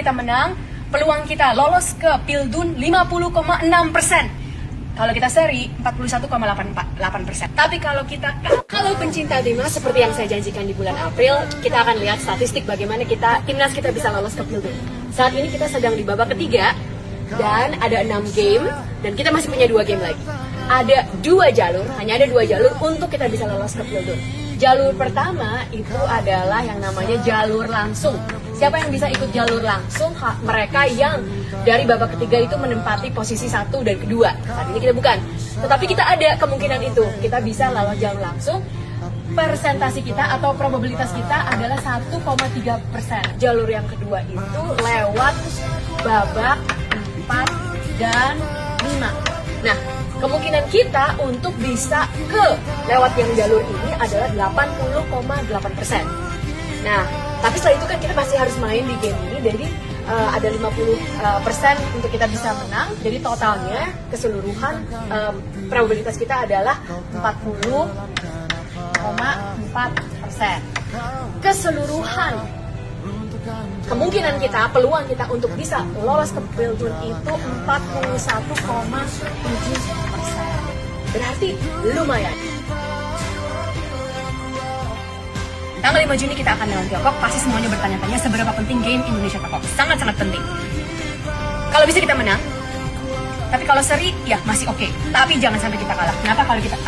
kita menang, peluang kita lolos ke Pildun 50,6%. Kalau kita seri 41,8%. Tapi kalau kita Halo pencinta timnas, seperti yang saya janjikan di bulan April, kita akan lihat statistik bagaimana timnas kita bisa lolos ke Pildun. Saat ini kita sedang di babak ketiga dan ada 6 game dan kita masih punya 2 game lagi. Ada 2 jalur, hanya ada 2 jalur untuk kita bisa lolos ke Pildun. Jalur pertama itu adalah yang namanya jalur langsung. Siapa yang bisa ikut jalur langsung? Mereka yang dari babak ketiga itu menempati posisi 1 dan kedua. Saat ini kita bukan. Tetapi kita ada kemungkinan itu. Kita bisa lolos jalur langsung. Persentasi kita atau probabilitas kita adalah 1,3%. Jalur yang kedua itu lewat babak 4 dan 5. Nah, kemungkinan kita untuk bisa lewat yang jalur ini adalah 80,8%. Nah, tapi setelah itu kan kita masih harus main di game ini, jadi ada 50% untuk kita bisa menang. Jadi totalnya keseluruhan probabilitas kita adalah 40,4%. Keseluruhan kemungkinan kita, peluang kita untuk bisa lolos ke Pildun itu 41,7%. Berarti lumayan. tanggal 5 Juni kita akan melawan Tiongkok. Pasti semuanya bertanya-tanya seberapa penting game Indonesia-Tiongkok. Sangat-sangat penting. Kalau bisa kita menang, tapi kalau seri ya masih oke. Tapi jangan sampai kita kalah. Kenapa?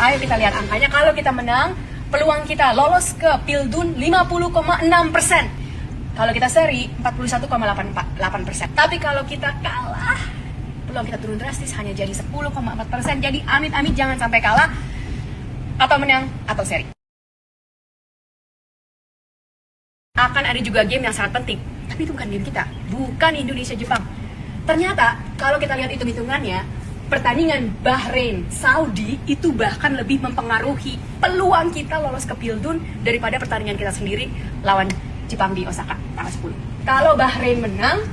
Ayo kita lihat angkanya. Kalau kita menang, peluang kita lolos ke Pildun 50,6%. Kalau kita seri 41,8%. Tapi kalau kita kalah, peluang kita turun drastis hanya jadi 10,4%. Jadi amit-amit jangan sampai kalah atau menang atau seri. Akan ada juga game yang sangat penting, tapi itu bukan game kita, bukan Indonesia-Jepang. Ternyata kalau kita lihat hitung-hitungannya, pertandingan Bahrain Saudi itu bahkan lebih mempengaruhi peluang kita lolos ke Pildun daripada pertandingan kita sendiri lawan Jepang di Osaka tanggal 10. Kalau Bahrain menang,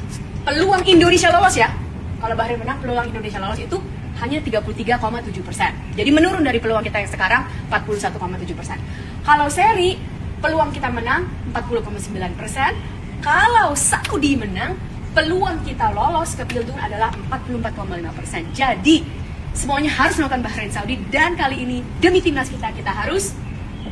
peluang Indonesia lolos ya. Kalau Bahrain menang, peluang Indonesia lolos itu hanya 33,7%. Jadi menurun dari peluang kita yang sekarang 41,7%. Kalau seri, peluang kita menang 40,9%. Kalau Saudi menang, peluang kita lolos ke Pildun adalah 44,5%. Jadi semuanya harus nonton Bahrain Saudi, dan kali ini demi timnas kita harus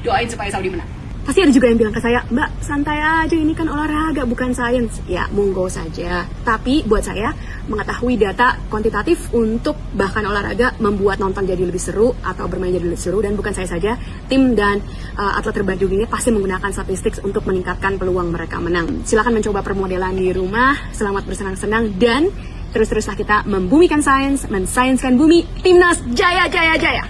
doain supaya Saudi menang. Pasti ada juga yang bilang ke saya, Mbak, santai aja, ini kan olahraga bukan sains. Ya, monggo saja. Tapi buat saya, mengetahui data kuantitatif untuk bahkan olahraga membuat nonton jadi lebih seru atau bermain jadi lebih seru. Dan bukan saya saja, tim dan atlet terbaik ini pasti menggunakan statistik untuk meningkatkan peluang mereka menang. Silakan mencoba permodelan di rumah, selamat bersenang-senang, dan terus-teruslah kita membumikan sains, mensainskan bumi. Timnas jaya jaya jaya!